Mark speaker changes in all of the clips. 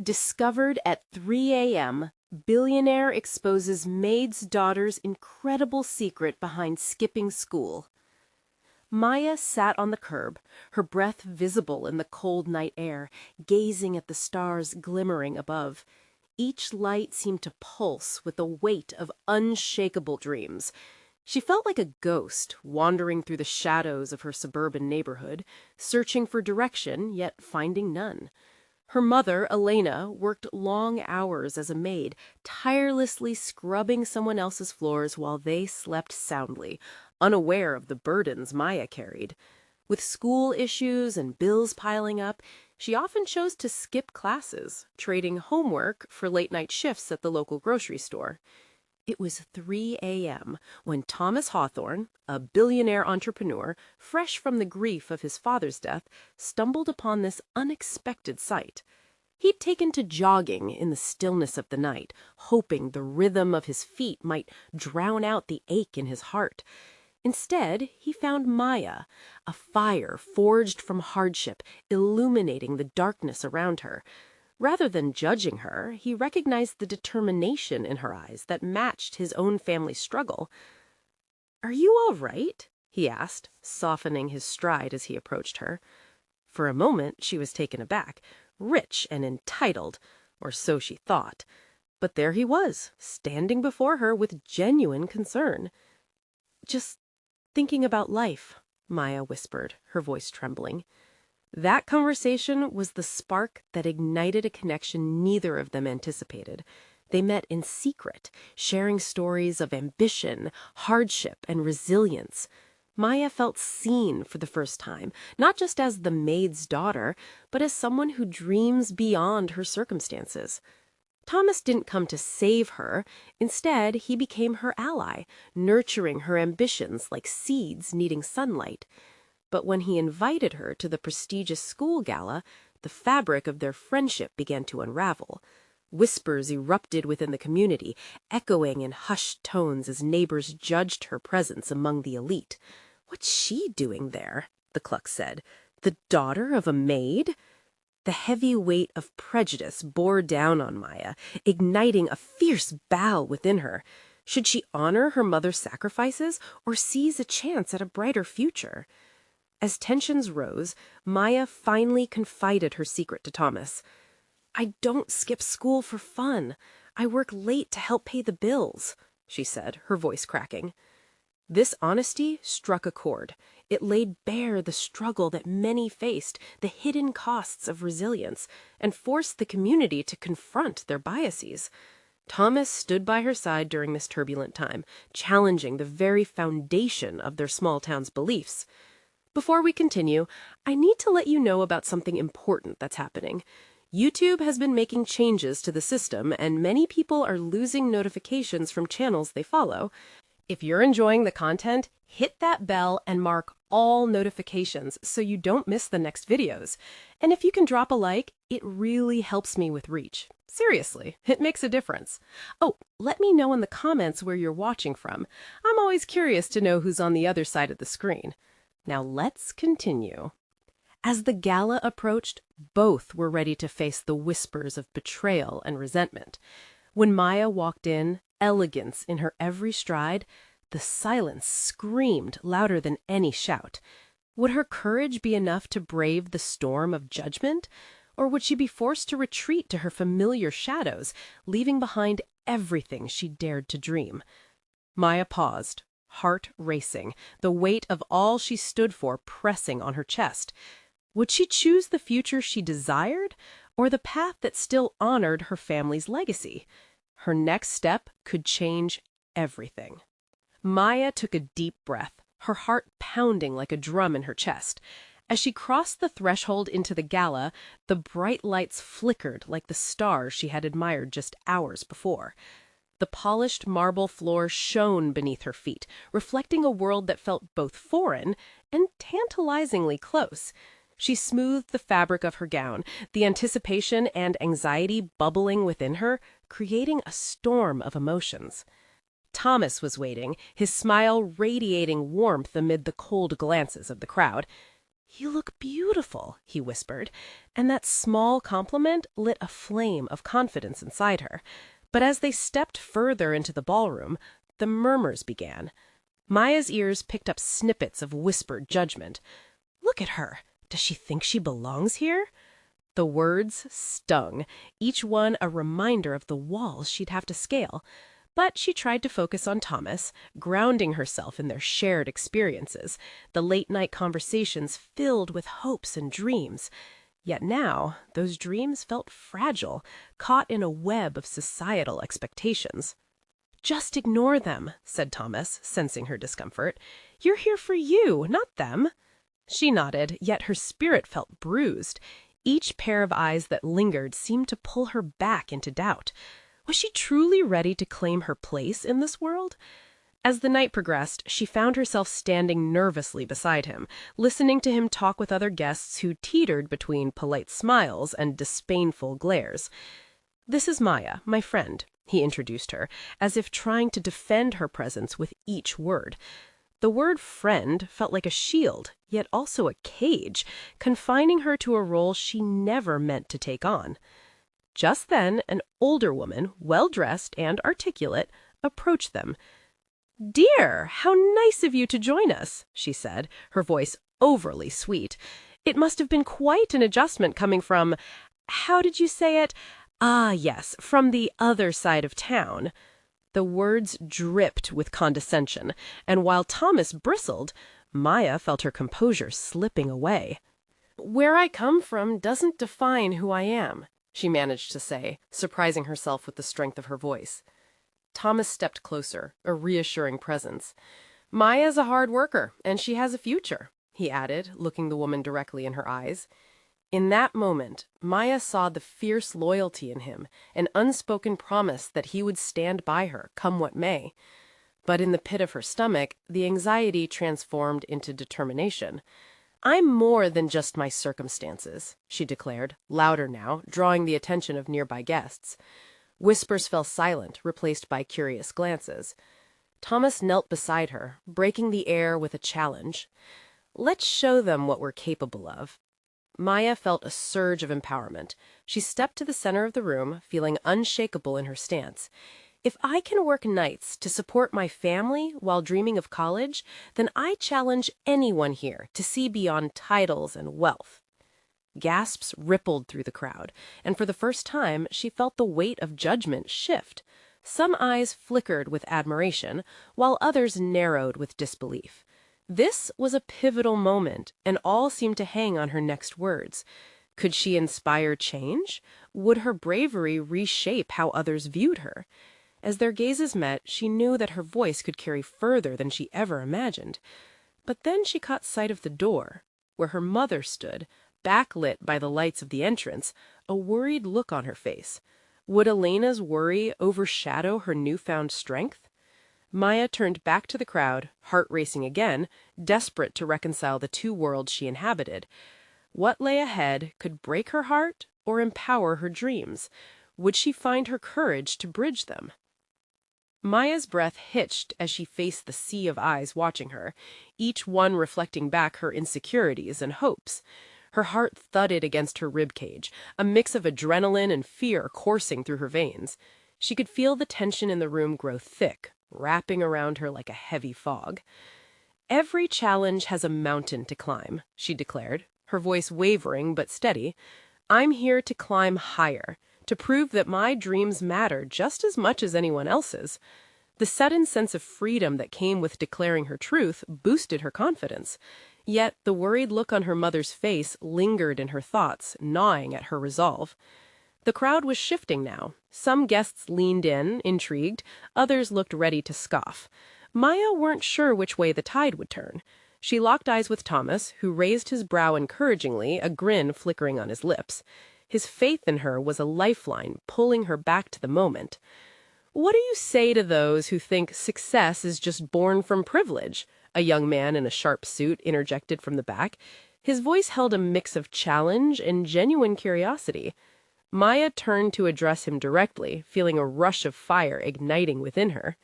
Speaker 1: Discovered at 3 a.m., Billionaire exposes maid's daughter's incredible secret behind skipping school. Maya sat on the curb, her breath visible in the cold night air, gazing at the stars glimmering above. Each light seemed to pulse with the weight of unshakable dreams. She felt like a ghost wandering through the shadows of her suburban neighborhood, searching for direction, yet finding none. Her mother, Elena, worked long hours as a maid, tirelessly scrubbing someone else's floors while they slept soundly, unaware of the burdens Maya carried. With school issues and bills piling up, she often chose to skip classes, trading homework for late-night shifts at the local grocery store. It was 3 a.m. when Thomas Hawthorne, a billionaire entrepreneur, fresh from the grief of his father's death, stumbled upon this unexpected sight. He'd taken to jogging in the stillness of the night, hoping the rhythm of his feet might drown out the ache in his heart. Instead, he found Maya, a fire forged from hardship, illuminating the darkness around her. Rather than judging her, he recognized the determination in her eyes that matched his own family's struggle. "Are you all right?" he asked, softening his stride as he approached her. For a moment she was taken aback, rich and entitled, or so she thought. But there he was, standing before her with genuine concern. "Just thinking about life," Maya whispered, her voice trembling. That conversation was the spark that ignited a connection neither of them anticipated. They met in secret, sharing stories of ambition, hardship, and resilience. Maya felt seen for the first time, not just as the maid's daughter, but as someone who dreams beyond her circumstances. Thomas didn't come to save her. Instead, he became her ally, nurturing her ambitions like seeds needing sunlight. But when he invited her to the prestigious school gala, the fabric of their friendship began to unravel. Whispers erupted within the community, echoing in hushed tones as neighbors judged her presence among the elite. "What's she doing there?" the cluck said. "The daughter of a maid?" The heavy weight of prejudice bore down on Maya, igniting a fierce battle within her. Should she honor her mother's sacrifices or seize a chance at a brighter future? As tensions rose, Maya finally confided her secret to Thomas. "I don't skip school for fun. I work late to help pay the bills," she said, her voice cracking. This honesty struck a chord. It laid bare the struggle that many faced, the hidden costs of resilience, and forced the community to confront their biases. Thomas stood by her side during this turbulent time, challenging the very foundation of their small town's beliefs. Before we continue, I need to let you know about something important that's happening. YouTube has been making changes to the system, and many people are losing notifications from channels they follow. If you're enjoying the content, hit that bell and mark all notifications so you don't miss the next videos. And if you can drop a like, it really helps me with reach. Seriously, it makes a difference. Oh, let me know in the comments where you're watching from. I'm always curious to know who's on the other side of the screen. Now let's continue. As the gala approached, both were ready to face the whispers of betrayal and resentment. When Maya walked in, elegance in her every stride, the silence screamed louder than any shout. Would her courage be enough to brave the storm of judgment? Or would she be forced to retreat to her familiar shadows, leaving behind everything she dared to dream? Maya paused, heart racing, the weight of all she stood for pressing on her chest. Would she choose the future she desired, or the path that still honored her family's legacy? Her next step could change everything. Maya took a deep breath, her heart pounding like a drum in her chest. As she crossed the threshold into the gala, the bright lights flickered like the stars she had admired just hours before. The polished marble floor shone beneath her feet, reflecting a world that felt both foreign and tantalizingly close. She smoothed the fabric of her gown, the anticipation and anxiety bubbling within her, creating a storm of emotions. Thomas was waiting, his smile radiating warmth amid the cold glances of the crowd. "You look beautiful," he whispered, and that small compliment lit a flame of confidence inside her. But as they stepped further into the ballroom, the murmurs began. Maya's ears picked up snippets of whispered judgment. "Look at her. Does she think she belongs here?" The words stung, each one a reminder of the walls she'd have to scale. But she tried to focus on Thomas, grounding herself in their shared experiences, the late-night conversations filled with hopes and dreams. Yet now, those dreams felt fragile, caught in a web of societal expectations. "Just ignore them," said Thomas, sensing her discomfort. "You're here for you, not them." She nodded, yet her spirit felt bruised. Each pair of eyes that lingered seemed to pull her back into doubt. Was she truly ready to claim her place in this world? As the night progressed, she found herself standing nervously beside him, listening to him talk with other guests who teetered between polite smiles and disdainful glares. "This is Maya, my friend," he introduced her, as if trying to defend her presence with each word. The word friend felt like a shield, yet also a cage, confining her to a role she never meant to take on. Just then, an older woman, well-dressed and articulate, approached them. "Dear, how nice of you to join us," she said, her voice overly sweet. "It must have been quite an adjustment coming from— how did you say it? Ah, yes, from the other side of town." The words dripped with condescension, and while Thomas bristled, Maya felt her composure slipping away. "Where I come from doesn't define who I am," she managed to say, surprising herself with the strength of her voice. Thomas stepped closer, a reassuring presence. "Maya's a hard worker, and she has a future," he added, looking the woman directly in her eyes. In that moment, Maya saw the fierce loyalty in him, an unspoken promise that he would stand by her, come what may. But in the pit of her stomach, the anxiety transformed into determination. "I'm more than just my circumstances," she declared, louder now, drawing the attention of nearby guests. Whispers fell silent, replaced by curious glances. Thomas knelt beside her, breaking the air with a challenge. "Let's show them what we're capable of." Maya felt a surge of empowerment. She stepped to the center of the room, feeling unshakable in her stance. "If I can work nights to support my family while dreaming of college, then I challenge anyone here to see beyond titles and wealth." Gasps rippled through the crowd, and for the first time she felt the weight of judgment shift. Some eyes flickered with admiration, while others narrowed with disbelief. This was a pivotal moment, and all seemed to hang on her next words. Could she inspire change? Would her bravery reshape how others viewed her? As their gazes met, she knew that her voice could carry further than she ever imagined. But then she caught sight of the door, where her mother stood, backlit by the lights of the entrance, a worried look on her face. Would Elena's worry overshadow her newfound strength? Maya turned back to the crowd, heart racing again, desperate to reconcile the two worlds she inhabited. What lay ahead could break her heart or empower her dreams. Would she find her courage to bridge them? Maya's breath hitched as she faced the sea of eyes watching her, each one reflecting back her insecurities and hopes. Her heart thudded against her ribcage, a mix of adrenaline and fear coursing through her veins. She could feel the tension in the room grow thick, wrapping around her like a heavy fog. "Every challenge has a mountain to climb," she declared, her voice wavering but steady. "I'm here to climb higher, to prove that my dreams matter just as much as anyone else's." The sudden sense of freedom that came with declaring her truth boosted her confidence. Yet the worried look on her mother's face lingered in her thoughts, gnawing at her resolve. The crowd was shifting now. Some guests leaned in, intrigued. Others looked ready to scoff. Maya weren't sure which way the tide would turn. She locked eyes with Thomas, who raised his brow encouragingly, a grin flickering on his lips. His faith in her was a lifeline, pulling her back to the moment. "What do you say to those who think success is just born from privilege?" a young man in a sharp suit interjected from the back. His voice held a mix of challenge and genuine curiosity. Maya turned to address him directly, feeling a rush of fire igniting within her.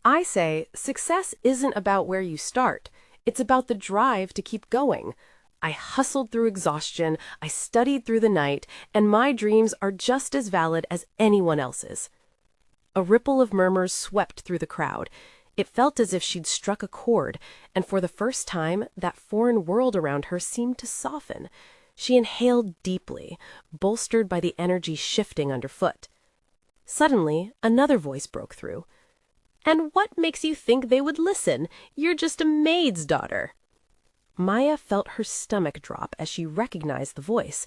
Speaker 1: "I say, success isn't about where you start. It's about the drive to keep going. I hustled through exhaustion, I studied through the night, and my dreams are just as valid as anyone else's." A ripple of murmurs swept through the crowd. It felt as if she'd struck a chord, and for the first time, that foreign world around her seemed to soften. She inhaled deeply, bolstered by the energy shifting underfoot. Suddenly, another voice broke through. "And what makes you think they would listen? You're just a maid's daughter." Maya felt her stomach drop as she recognized the voice.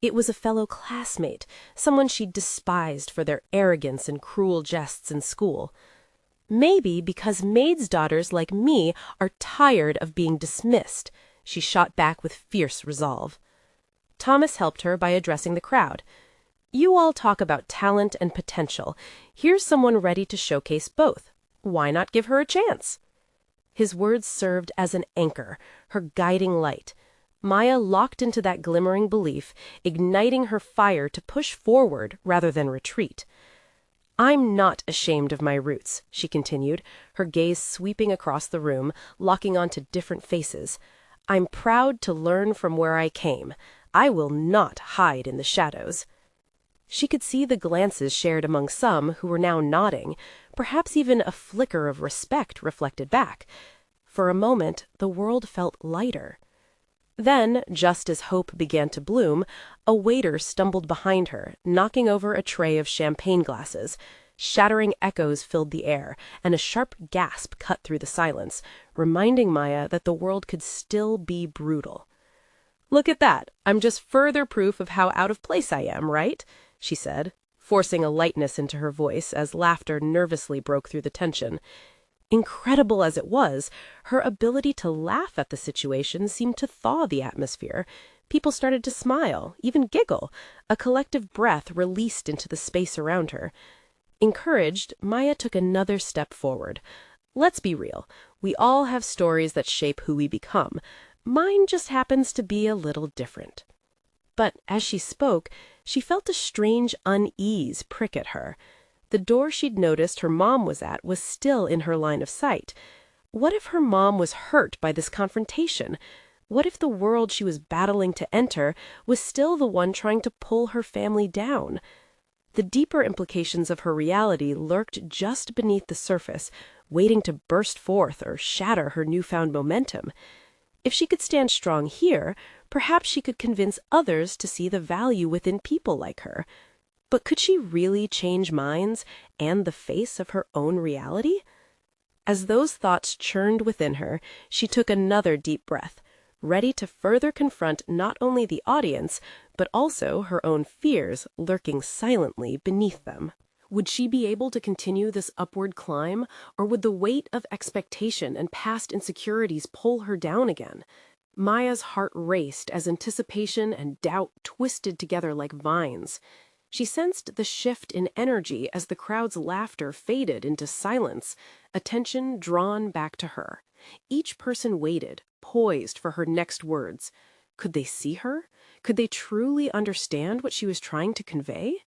Speaker 1: It was a fellow classmate, someone she'd despised for their arrogance and cruel jests in school. "Maybe because maids' daughters like me are tired of being dismissed," she shot back with fierce resolve. Thomas helped her by addressing the crowd. "You all talk about talent and potential. Here's someone ready to showcase both. Why not give her a chance?" His words served as an anchor, her guiding light. Maya locked into that glimmering belief, igniting her fire to push forward rather than retreat. "I'm not ashamed of my roots," she continued, her gaze sweeping across the room, locking onto different faces. "I'm proud to learn from where I came. I will not hide in the shadows." She could see the glances shared among some who were now nodding, perhaps even a flicker of respect reflected back. For a moment, the world felt lighter. Then, just as hope began to bloom, a waiter stumbled behind her, knocking over a tray of champagne glasses. Shattering echoes filled the air, and a sharp gasp cut through the silence, reminding Maya that the world could still be brutal. "Look at that. I'm just further proof of how out of place I am, right?" she said, forcing a lightness into her voice as laughter nervously broke through the tension. Incredible as it was, her ability to laugh at the situation seemed to thaw the atmosphere. People started to smile, even giggle. A collective breath released into the space around her. Encouraged, Maya took another step forward. "Let's be real. We all have stories that shape who we become. Mine just happens to be a little different." But as she spoke, she felt a strange unease prick at her. The door she'd noticed her mom was at was still in her line of sight. What if her mom was hurt by this confrontation? What if the world she was battling to enter was still the one trying to pull her family down? The deeper implications of her reality lurked just beneath the surface, waiting to burst forth or shatter her newfound momentum. If she could stand strong here, perhaps she could convince others to see the value within people like her. But could she really change minds and the face of her own reality? As those thoughts churned within her, she took another deep breath, ready to further confront not only the audience, but also her own fears lurking silently beneath them. Would she be able to continue this upward climb, or would the weight of expectation and past insecurities pull her down again? Maya's heart raced as anticipation and doubt twisted together like vines. She sensed the shift in energy as the crowd's laughter faded into silence, attention drawn back to her. Each person waited, poised for her next words. Could they see her? Could they truly understand what she was trying to convey?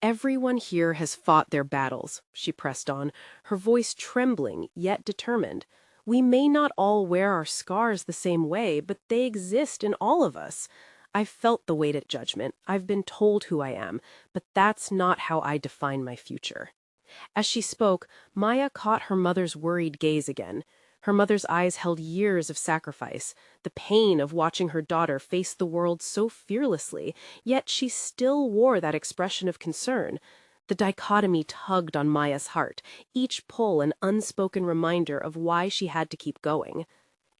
Speaker 1: "Everyone here has fought their battles," she pressed on, her voice trembling yet determined. "We may not all wear our scars the same way, but they exist in all of us. I've felt the weight of judgment. I've been told who I am, but that's not how I define my future." As she spoke, Maya caught her mother's worried gaze again. Her mother's eyes held years of sacrifice, the pain of watching her daughter face the world so fearlessly, yet she still wore that expression of concern. The dichotomy tugged on Maya's heart, each pull an unspoken reminder of why she had to keep going.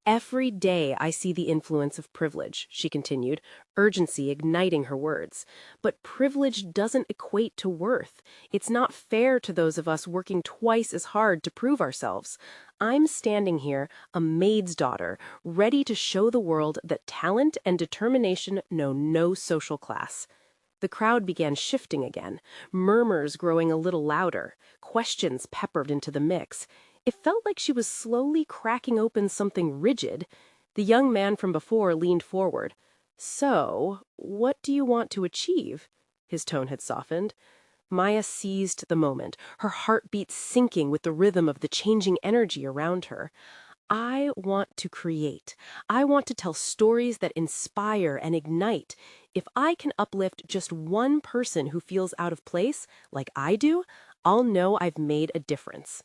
Speaker 1: "Every day I see the influence of privilege," she continued, urgency igniting her words. "But privilege doesn't equate to worth. It's not fair to those of us working twice as hard to prove ourselves. I'm standing here, a maid's daughter, ready to show the world that talent and determination know no social class." The crowd began shifting again, murmurs growing a little louder, questions peppered into the mix. It felt like she was slowly cracking open something rigid. The young man from before leaned forward. "So, what do you want to achieve?" His tone had softened. Maya seized the moment, her heartbeat syncing with the rhythm of the changing energy around her. I want to create. I want to tell stories that inspire and ignite. If I can uplift just one person who feels out of place, like I do, I'll know I've made a difference."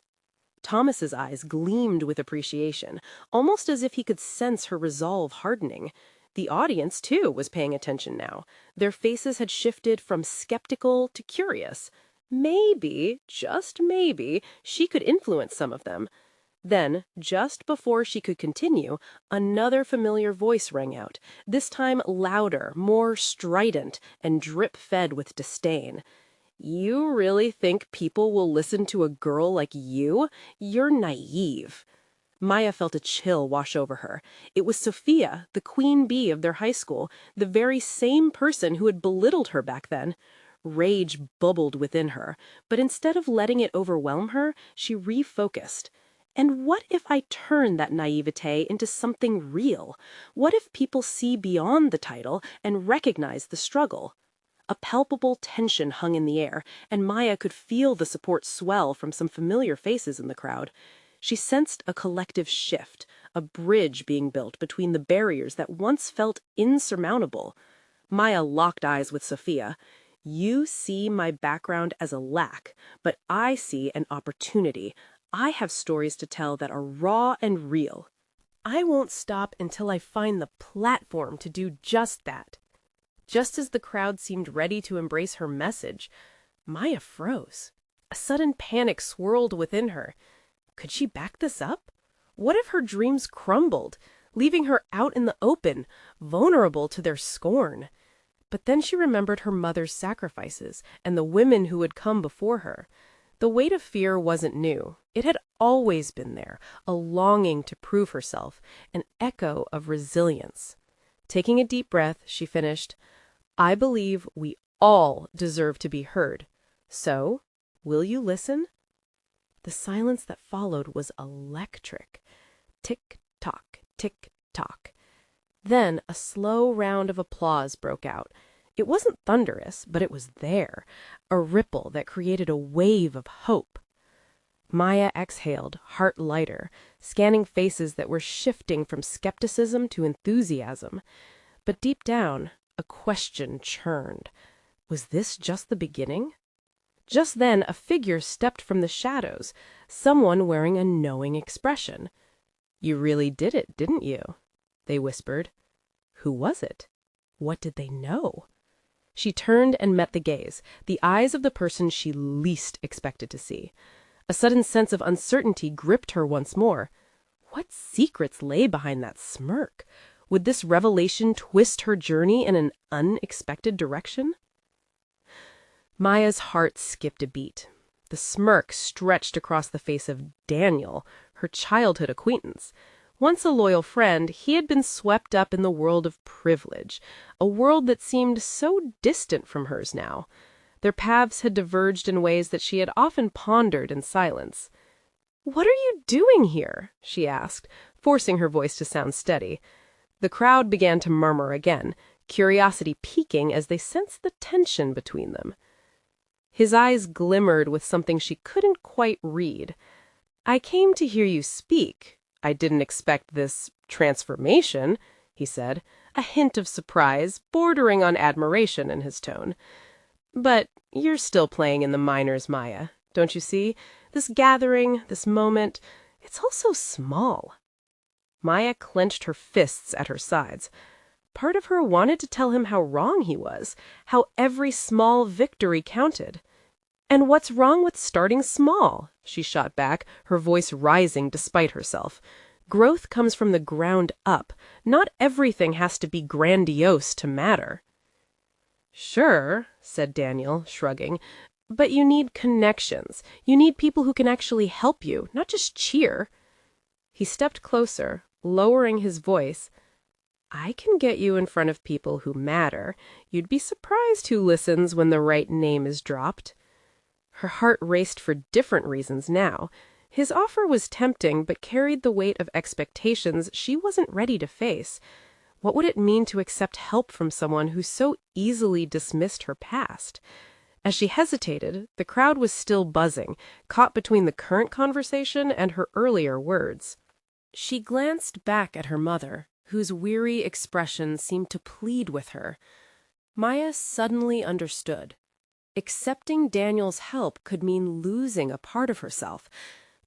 Speaker 1: Thomas's eyes gleamed with appreciation, almost as if he could sense her resolve hardening. The audience, too, was paying attention now. Their faces had shifted from skeptical to curious. Maybe, just maybe, she could influence some of them. Then, just before she could continue, another familiar voice rang out, this time louder, more strident, and drip-fed with disdain. "You really think people will listen to a girl like you? You're naive." Maya felt a chill wash over her. It was Sophia, the queen bee of their high school, the very same person who had belittled her back then. Rage bubbled within her, but instead of letting it overwhelm her, she refocused. And what if I turn that naivete into something real? What if people see beyond the title and recognize the struggle? A palpable tension hung in the air, and Maya could feel the support swell from some familiar faces in the crowd. She sensed a collective shift, a bridge being built between the barriers that once felt insurmountable. Maya locked eyes with Sophia. "You see my background as a lack, but I see an opportunity. I have stories to tell that are raw and real. I won't stop until I find the platform to do just that." Just as the crowd seemed ready to embrace her message, Maya froze. A sudden panic swirled within her. Could she back this up? What if her dreams crumbled, leaving her out in the open, vulnerable to their scorn? But then she remembered her mother's sacrifices and the women who had come before her. The weight of fear wasn't new. It had always been there, a longing to prove herself, an echo of resilience. Taking a deep breath, she finished, "I believe we all deserve to be heard. So, will you listen?" The silence that followed was electric. Tick-tock, tick-tock. Then a slow round of applause broke out. It wasn't thunderous, but it was there, a ripple that created a wave of hope. Maya exhaled, heart lighter, scanning faces that were shifting from skepticism to enthusiasm. But deep down, a question churned. Was this just the beginning? Just then, a figure stepped from the shadows, someone wearing a knowing expression. "You really did it, didn't you?" they whispered. Who was it? What did they know? She turned and met the gaze, the eyes of the person she least expected to see. A sudden sense of uncertainty gripped her once more. What secrets lay behind that smirk? Would this revelation twist her journey in an unexpected direction? Maya's heart skipped a beat. The smirk stretched across the face of Daniel, her childhood acquaintance. Once a loyal friend, he had been swept up in the world of privilege, a world that seemed so distant from hers now. Their paths had diverged in ways that she had often pondered in silence. "What are you doing here?" she asked, forcing her voice to sound steady. The crowd began to murmur again, curiosity piquing as they sensed the tension between them. His eyes glimmered with something she couldn't quite read. "I came to hear you speak. I didn't expect this transformation," he said, a hint of surprise, bordering on admiration in his tone. "But you're still playing in the minors, Maya. Don't you see? This gathering, this moment, it's all so small." Maya clenched her fists at her sides. Part of her wanted to tell him how wrong he was, how every small victory counted. "And what's wrong with starting small?" she shot back, her voice rising despite herself. "Growth comes from the ground up. Not everything has to be grandiose to matter." "Sure," said Daniel, shrugging, "but you need connections. You need people who can actually help you, not just cheer." He stepped closer, lowering his voice. "I can get you in front of people who matter. You'd be surprised who listens when the right name is dropped." Her heart raced for different reasons now. His offer was tempting, but carried the weight of expectations she wasn't ready to face. What would it mean to accept help from someone who so easily dismissed her past? As she hesitated, the crowd was still buzzing, caught between the current conversation and her earlier words. She glanced back at her mother, whose weary expression seemed to plead with her. Maya suddenly understood. Accepting Daniel's help could mean losing a part of herself,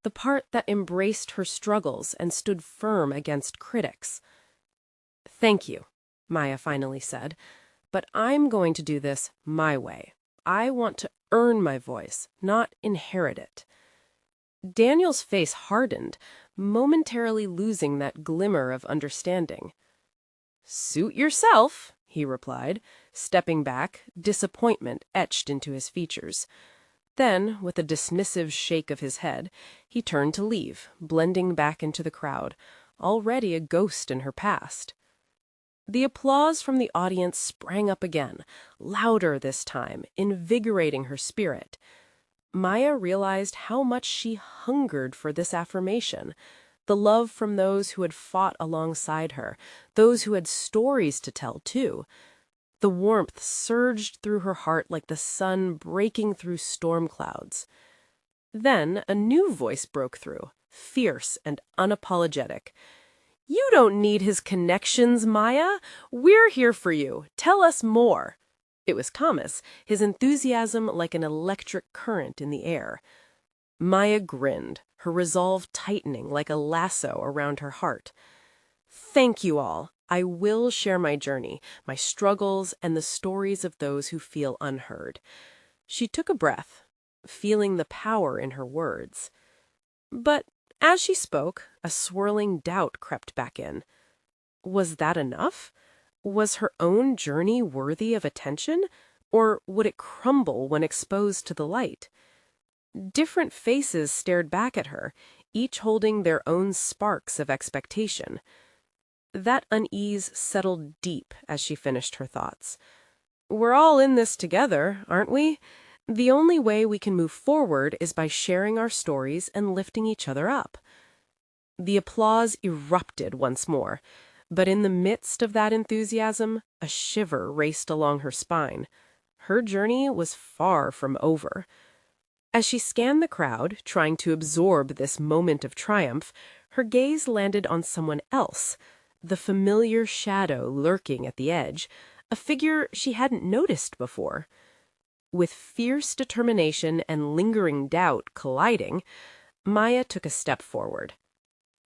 Speaker 1: the part that embraced her struggles and stood firm against critics. "Thank you," Maya finally said, "but I'm going to do this my way. I want to earn my voice, not inherit it." Daniel's face hardened, momentarily losing that glimmer of understanding. "Suit yourself," he replied, stepping back, disappointment etched into his features. Then, with a dismissive shake of his head, he turned to leave, blending back into the crowd, already a ghost in her past. The applause from the audience sprang up again, louder this time, invigorating her spirit. Maya realized how much she hungered for this affirmation, the love from those who had fought alongside her, those who had stories to tell, too. The warmth surged through her heart like the sun breaking through storm clouds. Then a new voice broke through, fierce and unapologetic. "You don't need his connections, Maya. We're here for you. Tell us more." It was Thomas, his enthusiasm like an electric current in the air. Maya grinned, her resolve tightening like a lasso around her heart. "Thank you all. I will share my journey, my struggles, and the stories of those who feel unheard." She took a breath, feeling the power in her words. But as she spoke, a swirling doubt crept back in. Was that enough? Was her own journey worthy of attention, or would it crumble when exposed to the light? Different faces stared back at her, each holding their own sparks of expectation. That unease settled deep as she finished her thoughts. "We're all in this together, aren't we? The only way we can move forward is by sharing our stories and lifting each other up." The applause erupted once more, but in the midst of that enthusiasm, a shiver raced along her spine. Her journey was far from over. As she scanned the crowd, trying to absorb this moment of triumph, her gaze landed on someone else, the familiar shadow lurking at the edge, a figure she hadn't noticed before. With fierce determination and lingering doubt colliding, Maya took a step forward.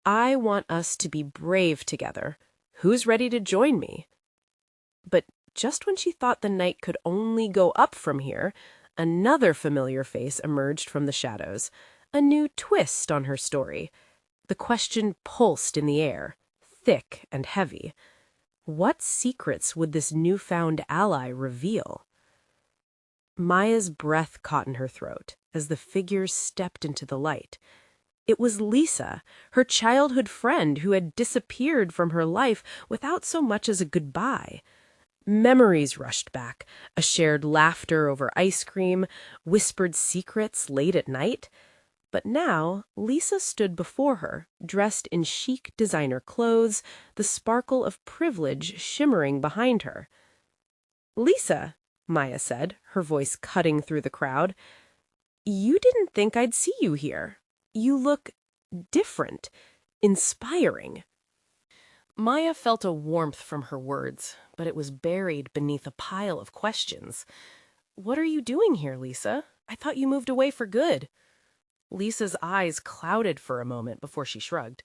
Speaker 1: "I want us to be brave together. Who's ready to join me?" But just when she thought the night could only go up from here, another familiar face emerged from the shadows, a new twist on her story. The question pulsed in the air, thick and heavy. What secrets would this newfound ally reveal? Maya's breath caught in her throat as the figure stepped into the light. It was Lisa, her childhood friend who had disappeared from her life without so much as a goodbye. Memories rushed back, a shared laughter over ice cream, whispered secrets late at night. But now Lisa stood before her, dressed in chic designer clothes, the sparkle of privilege shimmering behind her. "Lisa," Maya said, her voice cutting through the crowd, "you didn't think I'd see you here. You look different, inspiring." Maya felt a warmth from her words, but it was buried beneath a pile of questions. "What are you doing here, Lisa? I thought you moved away for good." Lisa's eyes clouded for a moment before she shrugged.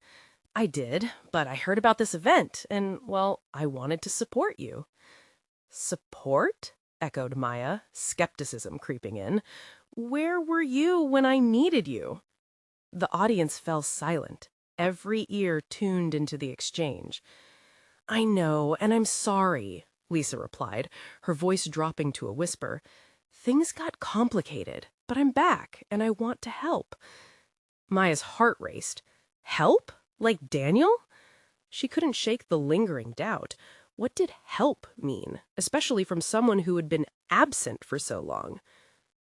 Speaker 1: "I did, but I heard about this event, and, well, I wanted to support you." "Support?" echoed Maya, skepticism creeping in. "Where were you when I needed you?" The audience fell silent, every ear tuned into the exchange. "I know, and I'm sorry," Lisa replied, her voice dropping to a whisper. "Things got complicated, but I'm back, and I want to help." Maya's heart raced. Help? Like Daniel? She couldn't shake the lingering doubt. What did help mean, especially from someone who had been absent for so long?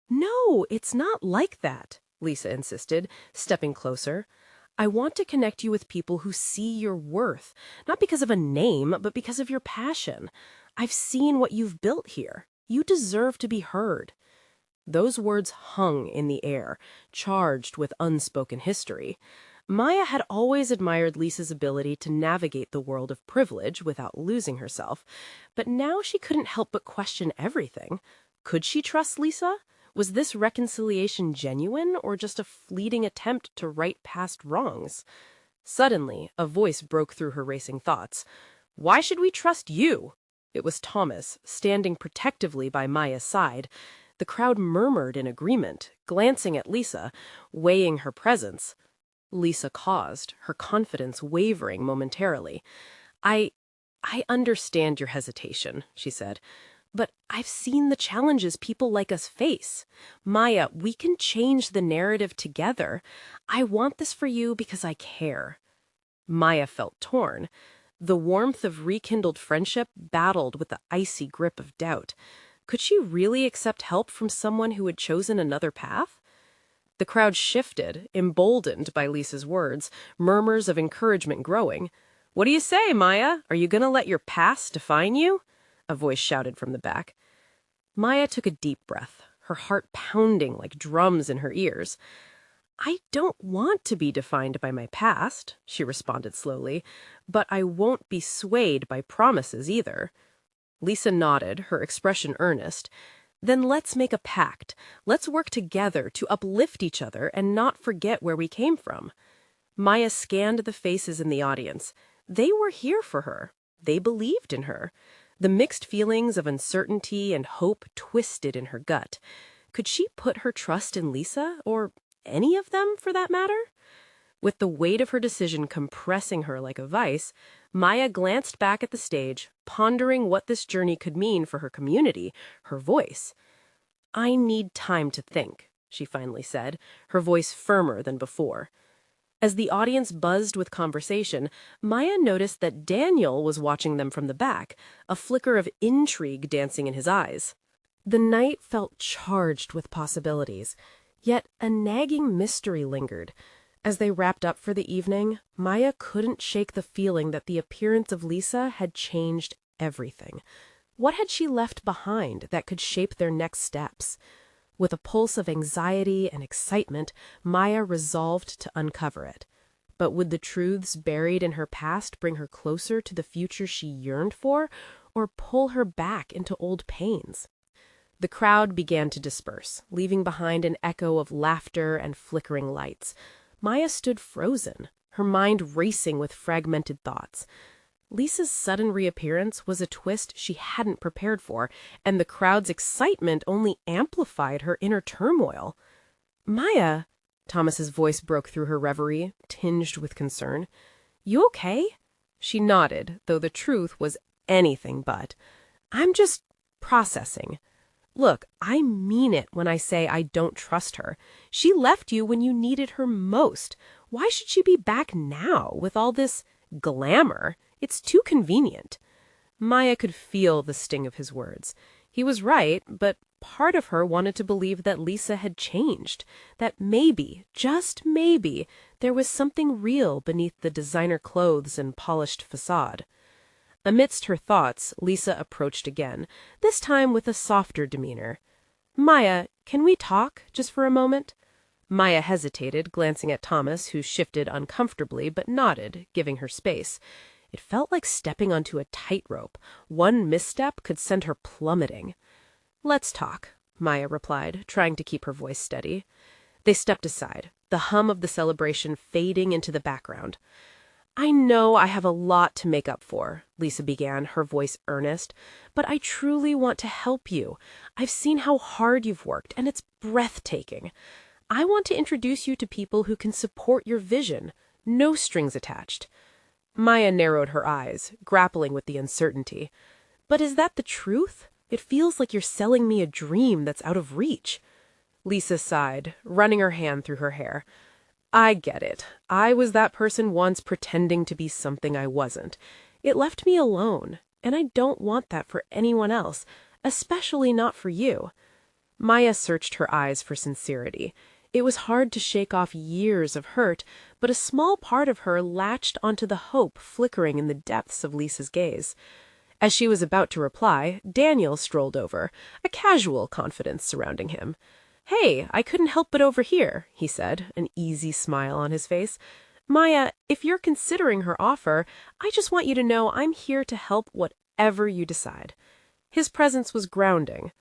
Speaker 1: "No, it's not like that," Lisa insisted, stepping closer. "I want to connect you with people who see your worth, not because of a name, but because of your passion. I've seen what you've built here. You deserve to be heard." Those words hung in the air, charged with unspoken history. Maya had always admired Lisa's ability to navigate the world of privilege without losing herself, but now she couldn't help but question everything. Could she trust Lisa? Was this reconciliation genuine or just a fleeting attempt to right past wrongs? Suddenly, a voice broke through her racing thoughts. "Why should we trust you?" It was Thomas, standing protectively by Maya's side. The crowd murmured in agreement, glancing at Lisa, weighing her presence. Lisa paused, her confidence wavering momentarily. I understand your hesitation," she said, "but I've seen the challenges people like us face. Maya, we can change the narrative together. I want this for you because I care." Maya felt torn. The warmth of rekindled friendship battled with the icy grip of doubt. Could she really accept help from someone who had chosen another path? The crowd shifted, emboldened by Lisa's words, murmurs of encouragement growing. "What do you say, Maya? Are you going to let your past define you?" a voice shouted from the back. Maya took a deep breath, her heart pounding like drums in her ears. "I don't want to be defined by my past," she responded slowly, "but I won't be swayed by promises either." Lisa nodded, her expression earnest. "Then let's make a pact. Let's work together to uplift each other and not forget where we came from." Maya scanned the faces in the audience. They were here for her. They believed in her. The mixed feelings of uncertainty and hope twisted in her gut. Could she put her trust in Lisa, or any of them for that matter? With the weight of her decision compressing her like a vice, Maya glanced back at the stage, pondering what this journey could mean for her community, her voice. "I need time to think," she finally said, her voice firmer than before. As the audience buzzed with conversation, Maya noticed that Daniel was watching them from the back, a flicker of intrigue dancing in his eyes. The night felt charged with possibilities, yet a nagging mystery lingered. As they wrapped up for the evening, Maya couldn't shake the feeling that the appearance of Lisa had changed everything. What had she left behind that could shape their next steps? With a pulse of anxiety and excitement, Maya resolved to uncover it. But would the truths buried in her past bring her closer to the future she yearned for, or pull her back into old pains? The crowd began to disperse, leaving behind an echo of laughter and flickering lights. Maya stood frozen, her mind racing with fragmented thoughts. Lisa's sudden reappearance was a twist she hadn't prepared for, and the crowd's excitement only amplified her inner turmoil. "Maya," Thomas's voice broke through her reverie, tinged with concern. "You okay?" She nodded, though the truth was anything but. "I'm just processing. Look, I mean it when I say I don't trust her. She left you when you needed her most. Why should she be back now with all this glamour? It's too convenient." Maya could feel the sting of his words. He was right, but part of her wanted to believe that Lisa had changed, that maybe, just maybe, there was something real beneath the designer clothes and polished facade. Amidst her thoughts, Lisa approached again, this time with a softer demeanor. "Maya, can we talk, just for a moment?" Maya hesitated, glancing at Thomas, who shifted uncomfortably but nodded, giving her space. It felt like stepping onto a tightrope. One misstep could send her plummeting. "Let's talk," Maya replied, trying to keep her voice steady. They stepped aside, the hum of the celebration fading into the background. "I know I have a lot to make up for," Lisa began, her voice earnest, "but I truly want to help you. I've seen how hard you've worked, and it's breathtaking. I want to introduce you to people who can support your vision, no strings attached." Maya narrowed her eyes, grappling with the uncertainty. "But is that the truth? It feels like you're selling me a dream that's out of reach." Lisa sighed, running her hand through her hair. "I get it. I was that person once pretending to be something I wasn't. It left me alone, and I don't want that for anyone else, especially not for you." Maya searched her eyes for sincerity. It was hard to shake off years of hurt, but a small part of her latched onto the hope flickering in the depths of Lisa's gaze. As she was about to reply, Daniel strolled over, a casual confidence surrounding him. "Hey, I couldn't help but overhear," he said, an easy smile on his face. Maya, if you're considering her offer, I just want you to know I'm here to help whatever you decide. His presence was grounding.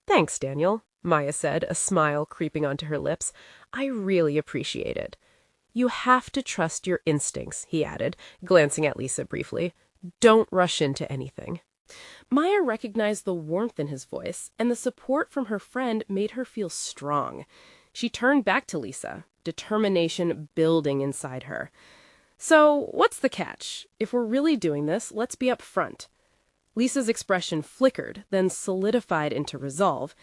Speaker 1: Thanks, Daniel, Maya said, a smile creeping onto her lips. I really appreciate it. You have to trust your instincts, he added, glancing at Lisa briefly. Don't rush into anything. Maya recognized the warmth in his voice, and the support from her friend made her feel strong. She turned back to Lisa, determination building inside her. So, what's the catch? If we're really doing this, let's be up front. Lisa's expression flickered, then solidified into resolve.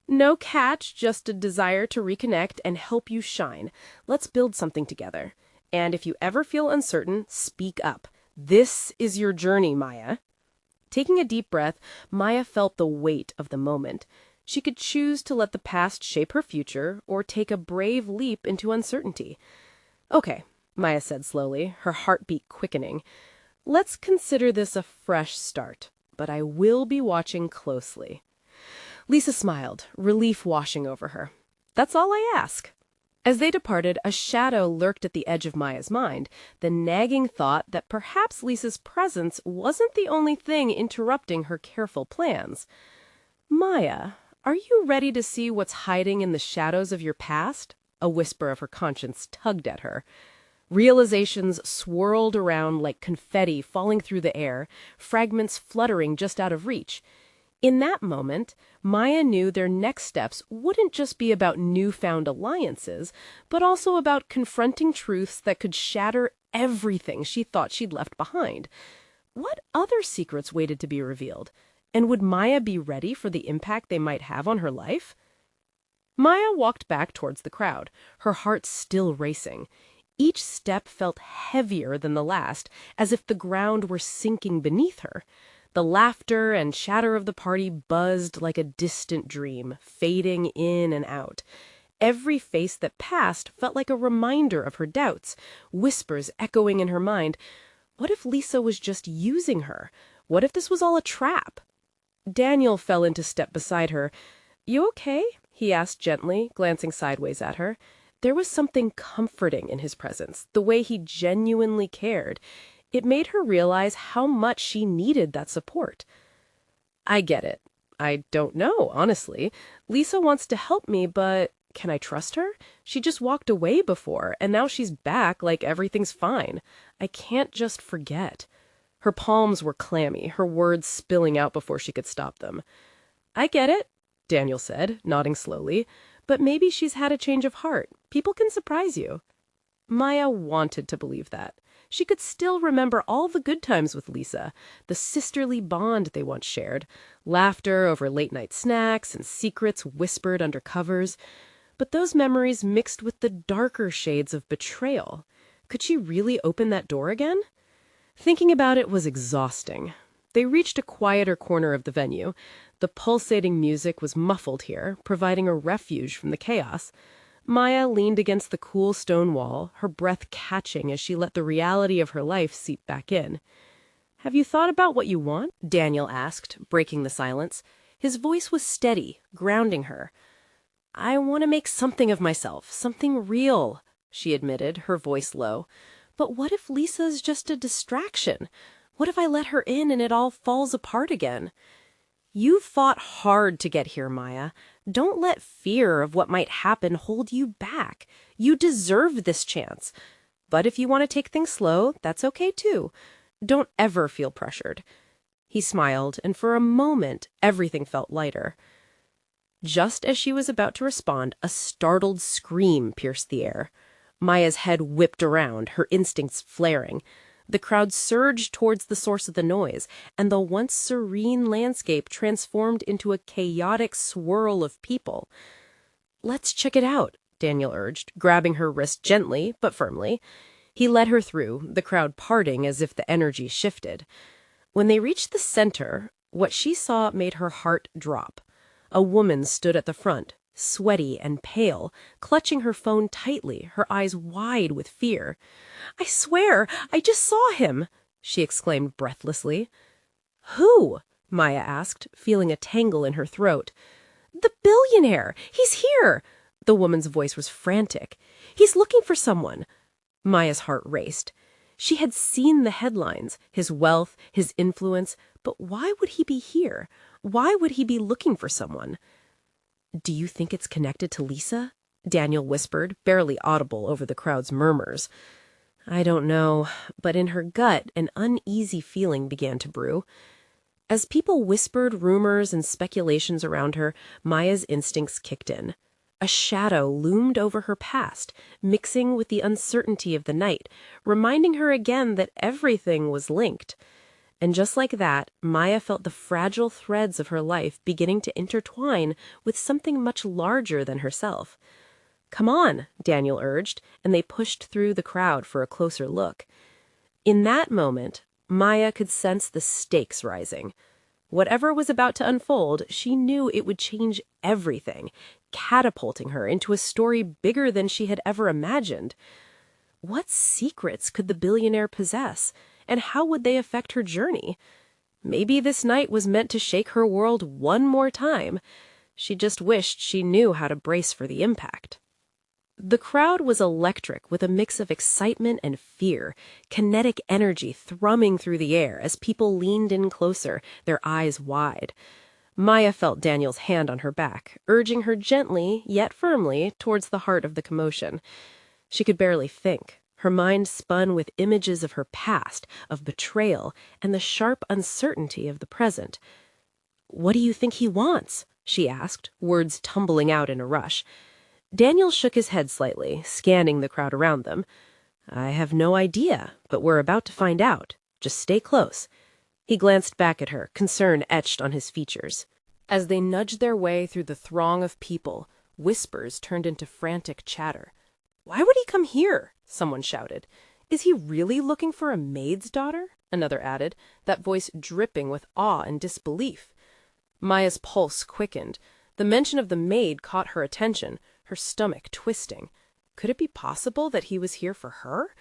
Speaker 1: No catch, just a desire to reconnect and help you shine. Let's build something together. And if you ever feel uncertain, speak up. This is your journey, Maya. Taking a deep breath, Maya felt the weight of the moment. She could choose to let the past shape her future or take a brave leap into uncertainty. Okay, Maya said slowly, her heartbeat quickening. Let's consider this a fresh start, but I will be watching closely. Lisa smiled, relief washing over her. That's all I ask. As they departed, a shadow lurked at the edge of Maya's mind, the nagging thought that perhaps Lisa's presence wasn't the only thing interrupting her careful plans. Maya, are you ready to see what's hiding in the shadows of your past? A whisper of her conscience tugged at her. Realizations swirled around like confetti falling through the air, fragments fluttering just out of reach. In that moment, Maya knew their next steps wouldn't just be about newfound alliances, but also about confronting truths that could shatter everything she thought she'd left behind. What other secrets waited to be revealed? And would Maya be ready for the impact they might have on her life? Maya walked back towards the crowd, her heart still racing. Each step felt heavier than the last, as if the ground were sinking beneath her. The laughter and chatter of the party buzzed like a distant dream, fading in and out. Every face that passed felt like a reminder of her doubts, whispers echoing in her mind. What if Lisa was just using her? What if this was all a trap? Daniel fell into step beside her. You okay? He asked gently, glancing sideways at her. There was something comforting in his presence, the way he genuinely cared. It made her realize how much she needed that support. I get it. I don't know, honestly. Lisa wants to help me, but can I trust her? She just walked away before, and now she's back like everything's fine. I can't just forget. Her palms were clammy, her words spilling out before she could stop them. I get it, Daniel said, nodding slowly, but maybe she's had a change of heart. People can surprise you. Maya wanted to believe that. She could still remember all the good times with Lisa, the sisterly bond they once shared, laughter over late-night snacks and secrets whispered under covers. But those memories mixed with the darker shades of betrayal. Could she really open that door again? Thinking about it was exhausting. They reached a quieter corner of the venue. The pulsating music was muffled here, providing a refuge from the chaos. Maya leaned against the cool stone wall, her breath catching as she let the reality of her life seep back in. Have you thought about what you want? Daniel asked, breaking the silence. His voice was steady, grounding her. I want to make something of myself, something real, she admitted, her voice low. But what if Lisa's just a distraction? What if I let her in and it all falls apart again? You've fought hard to get here, Maya. Don't let fear of what might happen hold you back. You deserve this chance. But if you want to take things slow, that's okay too. Don't ever feel pressured. He smiled, and for a moment, everything felt lighter. Just as she was about to respond, a startled scream pierced the air. Maya's head whipped around, her instincts flaring. The crowd surged towards the source of the noise, and the once serene landscape transformed into a chaotic swirl of people. Let's check it out, Daniel urged, grabbing her wrist gently but firmly. He led her through, the crowd parting as if the energy shifted. When they reached the center, what she saw made her heart drop. A woman stood at the front, sweaty and pale, clutching her phone tightly, her eyes wide with fear. I swear, I just saw him, she exclaimed breathlessly. Who? Maya asked, feeling a tangle in her throat. The billionaire! He's here! The woman's voice was frantic. He's looking for someone. Maya's heart raced. She had seen the headlines, his wealth, his influence, but why would he be here? Why would he be looking for someone? "Do you think it's connected to Lisa?" Daniel whispered, barely audible over the crowd's murmurs. "I don't know," but in her gut, an uneasy feeling began to brew. As people whispered rumors and speculations around her, Maya's instincts kicked in. A shadow loomed over her past, mixing with the uncertainty of the night, reminding her again that everything was linked. And just like that, Maya felt the fragile threads of her life beginning to intertwine with something much larger than herself. "Come on," Daniel urged, and they pushed through the crowd for a closer look. In that moment, Maya could sense the stakes rising. Whatever was about to unfold, she knew it would change everything, catapulting her into a story bigger than she had ever imagined. What secrets could the billionaire possess, and how would they affect her journey? Maybe this night was meant to shake her world one more time. She just wished she knew how to brace for the impact. The crowd was electric with a mix of excitement and fear, kinetic energy thrumming through the air as people leaned in closer, their eyes wide. Maya felt Daniel's hand on her back, urging her gently, yet firmly, towards the heart of the commotion. She could barely think. Her mind spun with images of her past, of betrayal, and the sharp uncertainty of the present. "What do you think he wants?" she asked, words tumbling out in a rush. Daniel shook his head slightly, scanning the crowd around them. "I have no idea, but we're about to find out. Just stay close." He glanced back at her, concern etched on his features. As they nudged their way through the throng of people, whispers turned into frantic chatter. "Why would he come here?" someone shouted. "Is he really looking for a maid's daughter?" another added, that voice dripping with awe and disbelief. Maya's pulse quickened. The mention of the maid caught her attention, her stomach twisting. Could it be possible that he was here for her?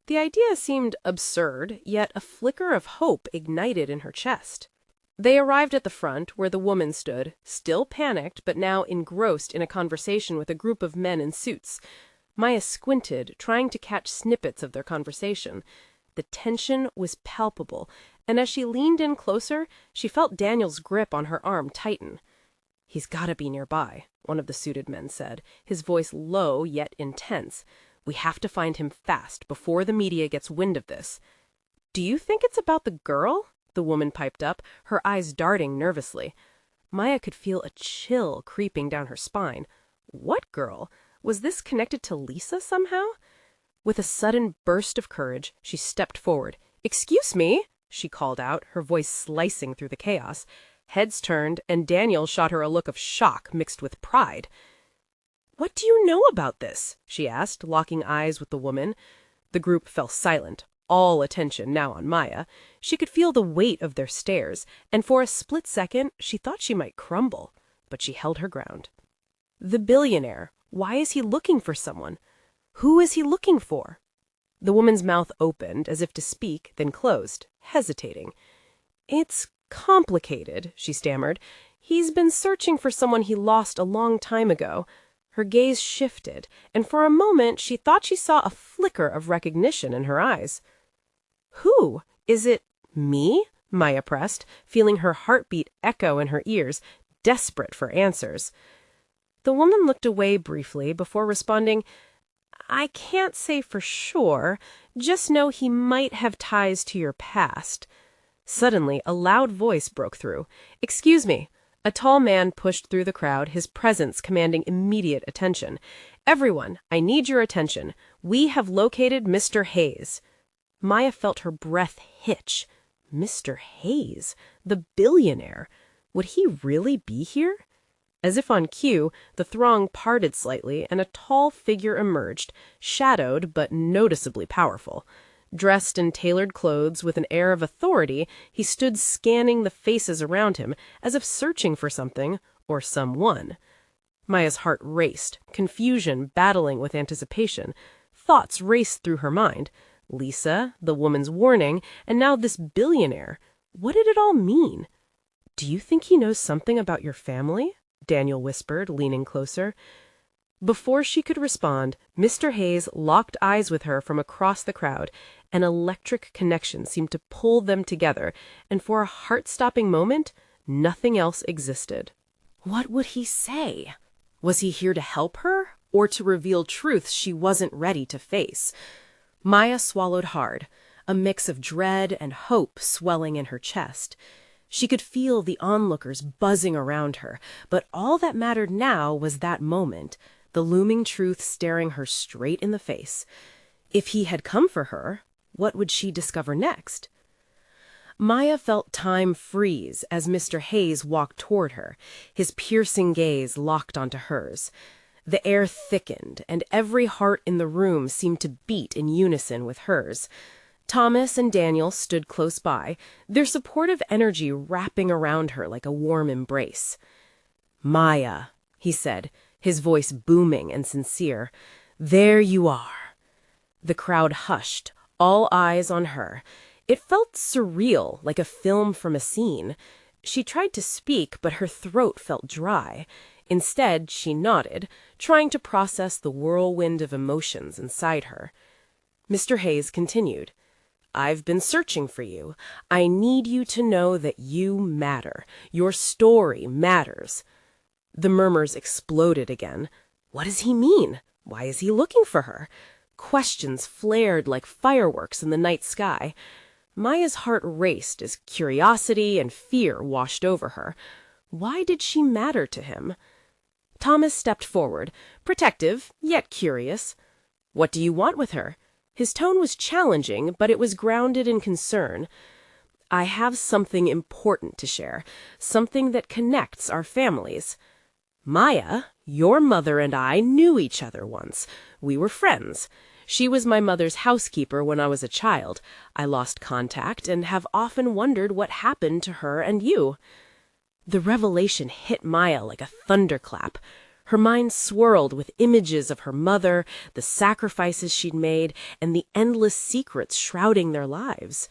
Speaker 1: The idea seemed absurd, yet a flicker of hope ignited in her chest. They arrived at the front, where the woman stood, still panicked but now engrossed in a conversation with a group of men in suits. Maya squinted, trying to catch snippets of their conversation. The tension was palpable, and as she leaned in closer, she felt Daniel's grip on her arm tighten. "He's got to be nearby," one of the suited men said, his voice low yet intense. "We have to find him fast, before the media gets wind of this." "Do you think it's about the girl?" the woman piped up, her eyes darting nervously. Maya could feel a chill creeping down her spine. What girl? Was this connected to Lisa somehow? With a sudden burst of courage, she stepped forward. "Excuse me," she called out, her voice slicing through the chaos. Heads turned, and Daniel shot her a look of shock mixed with pride. "What do you know about this?" she asked, locking eyes with the woman. The group fell silent, all attention now on Maya. She could feel the weight of their stares, and for a split second she thought she might crumble, but she held her ground. "The billionaire. Why is he looking for someone? Who is he looking for?" The woman's mouth opened, as if to speak, then closed, hesitating. "It's complicated," she stammered. "He's been searching for someone he lost a long time ago." Her gaze shifted, and for a moment she thought she saw a flicker of recognition in her eyes. "Who? Is it me?" Maya pressed, feeling her heartbeat echo in her ears, desperate for answers. The woman looked away briefly before responding, "I can't say for sure. Just know he might have ties to your past." Suddenly, a loud voice broke through. "Excuse me." A tall man pushed through the crowd, his presence commanding immediate attention. "Everyone, I need your attention. We have located Mr. Hayes." Maya felt her breath hitch. Mr. Hayes, the billionaire. Would he really be here? As if on cue, the throng parted slightly, and a tall figure emerged, shadowed but noticeably powerful. Dressed in tailored clothes with an air of authority, he stood scanning the faces around him as if searching for something or someone. Maya's heart raced, confusion battling with anticipation. Thoughts raced through her mind. Lisa, the woman's warning, and now this billionaire. What did it all mean? "Do you think he knows something about your family?" Daniel whispered, leaning closer. Before she could respond, Mr. Hayes locked eyes with her from across the crowd. An electric connection seemed to pull them together, and for a heart-stopping moment, nothing else existed. What would he say? Was he here to help her, or to reveal truths she wasn't ready to face? Maya swallowed hard, a mix of dread and hope swelling in her chest. She could feel the onlookers buzzing around her, but all that mattered now was that moment, the looming truth staring her straight in the face. If he had come for her, what would she discover next? Maya felt time freeze as Mr. Hayes walked toward her, his piercing gaze locked onto hers. The air thickened, and every heart in the room seemed to beat in unison with hers. Thomas and Daniel stood close by, their supportive energy wrapping around her like a warm embrace. "Maya," he said, his voice booming and sincere, "there you are." The crowd hushed, all eyes on her. It felt surreal, like a film from a scene. She tried to speak, but her throat felt dry. Instead, she nodded, trying to process the whirlwind of emotions inside her. Mr. Hayes continued, "I've been searching for you. I need you to know that you matter. Your story matters." The murmurs exploded again. What does he mean? Why is he looking for her? Questions flared like fireworks in the night sky. Maya's heart raced as curiosity and fear washed over her. Why did she matter to him? Thomas stepped forward, protective, yet curious. "What do you want with her?" His tone was challenging, but it was grounded in concern. "I have something important to share, something that connects our families. Maya, your mother and I knew each other once. We were friends. She was my mother's housekeeper when I was a child. I lost contact and have often wondered what happened to her and you." The revelation hit Maya like a thunderclap. Her mind swirled with images of her mother, the sacrifices she'd made, and the endless secrets shrouding their lives.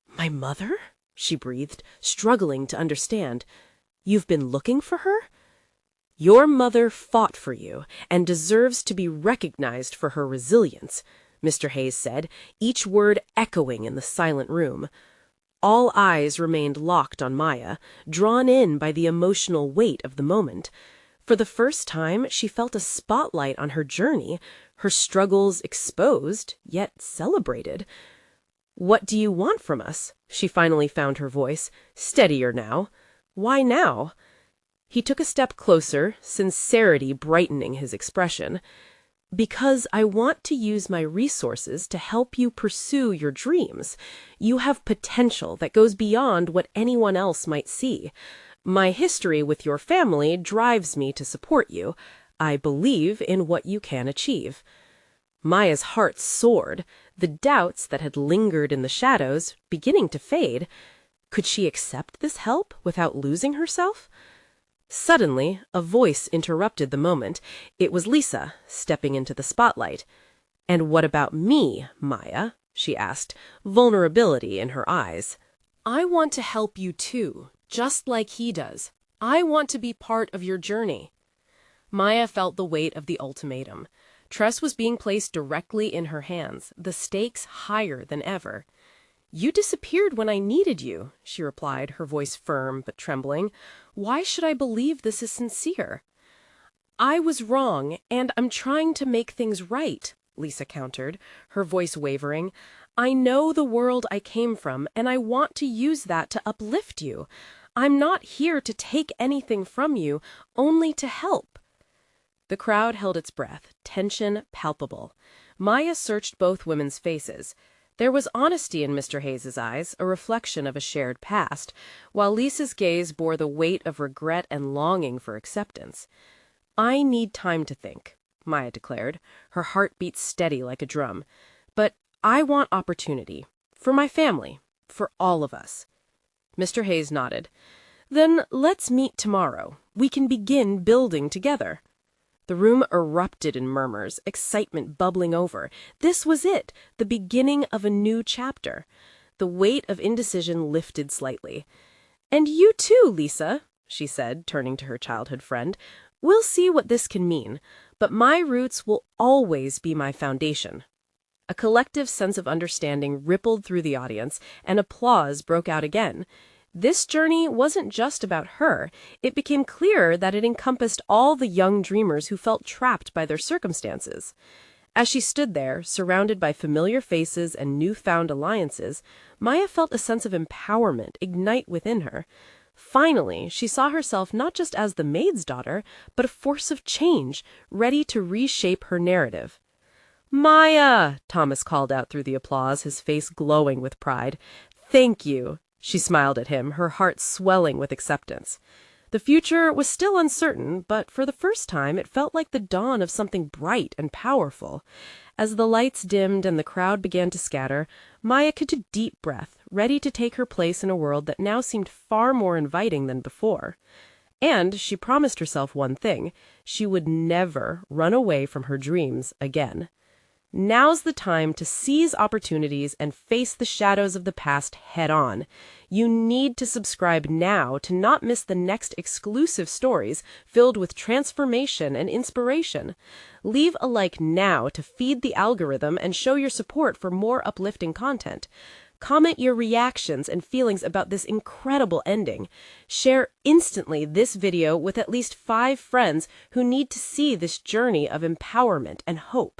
Speaker 1: "My mother?" she breathed, struggling to understand. "You've been looking for her?" "Your mother fought for you and deserves to be recognized for her resilience," Mr. Hayes said, each word echoing in the silent room. All eyes remained locked on Maya, drawn in by the emotional weight of the moment. For the first time, she felt a spotlight on her journey, her struggles exposed, yet celebrated. "What do you want from us?" She finally found her voice, steadier now. "Why now?" He took a step closer, sincerity brightening his expression. "Because I want to use my resources to help you pursue your dreams. You have potential that goes beyond what anyone else might see. My history with your family drives me to support you. I believe in what you can achieve." Maya's heart soared, the doubts that had lingered in the shadows beginning to fade. Could she accept this help without losing herself? Suddenly, a voice interrupted the moment. It was Lisa, stepping into the spotlight. "And what about me, Maya?" she asked, vulnerability in her eyes. "I want to help you too, just like he does. I want to be part of your journey." Maya felt the weight of the ultimatum. Tress was being placed directly in her hands, the stakes higher than ever. "You disappeared when I needed you," she replied, her voice firm but trembling. "Why should I believe this is sincere?" "I was wrong, and I'm trying to make things right," Lisa countered, her voice wavering. "I know the world I came from, and I want to use that to uplift you. I'm not here to take anything from you, only to help." The crowd held its breath, tension palpable. Maya searched both women's faces. There was honesty in Mr. Hayes's eyes, a reflection of a shared past, while Lisa's gaze bore the weight of regret and longing for acceptance. "I need time to think," Maya declared, her heartbeat steady like a drum. "But I want opportunity. For my family. For all of us." Mr. Hayes nodded. "Then let's meet tomorrow. We can begin building together." The room erupted in murmurs, excitement bubbling over. This was it, the beginning of a new chapter. The weight of indecision lifted slightly. "And you too, Lisa," she said, turning to her childhood friend. "We'll see what this can mean. but my roots will always be my foundation." A collective sense of understanding rippled through the audience, and applause broke out again. This journey wasn't just about her. It became clear that it encompassed all the young dreamers who felt trapped by their circumstances. As she stood there, surrounded by familiar faces and newfound alliances, Maya felt a sense of empowerment ignite within her. Finally, she saw herself not just as the maid's daughter, but a force of change, ready to reshape her narrative. "Maya!" Thomas called out through the applause, his face glowing with pride. "Thank you." She smiled at him, her heart swelling with acceptance. The future was still uncertain, but for the first time it felt like the dawn of something bright and powerful. As the lights dimmed and the crowd began to scatter, Maya took a deep breath, ready to take her place in a world that now seemed far more inviting than before. And she promised herself one thing: she would never run away from her dreams again. Now's the time to seize opportunities and face the shadows of the past head on. You need to subscribe now to not miss the next exclusive stories filled with transformation and inspiration. Leave a like now to feed the algorithm and show your support for more uplifting content. Comment your reactions and feelings about this incredible ending. Share instantly this video with at least 5 friends who need to see this journey of empowerment and hope.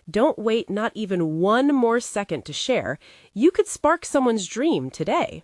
Speaker 1: Don't wait not even one more second to share. You could spark someone's dream today.